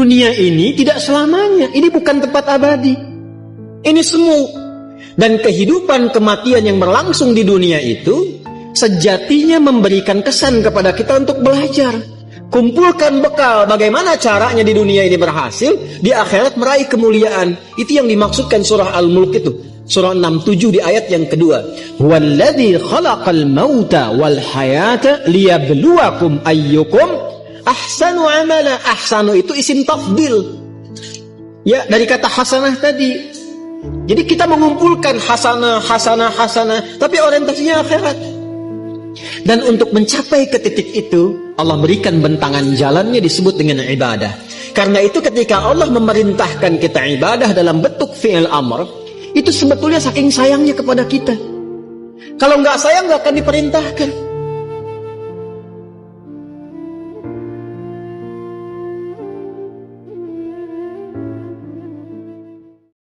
dunia ini tidak selamanya. Ini bukan tempat abadi. Ini semu. Dan kehidupan kematian yang berlangsung di dunia itu sejatinya memberikan kesan kepada kita untuk belajar. Kumpulkan bekal bagaimana caranya di dunia ini berhasil, di akhirat meraih kemuliaan. Itu yang dimaksudkan surah Al-Mulk itu. Surah 67 di ayat yang kedua. Walladzi khalaqal mauta wal hayata liyabluwakum ayyukum ahsanu amala. Ahsanu itu isim tafdil. Ya, dari kata hasanah tadi. Jadi kita mengumpulkan hasanah, tapi orientasinya akhirat. Dan untuk mencapai ke titik itu, Allah berikan bentangan jalannya disebut dengan ibadah. Karena itu ketika Allah memerintahkan kita ibadah dalam bentuk fi'il amr, itu sebetulnya saking sayangnya kepada kita. Kalau nggak sayang nggak akan diperintahkan.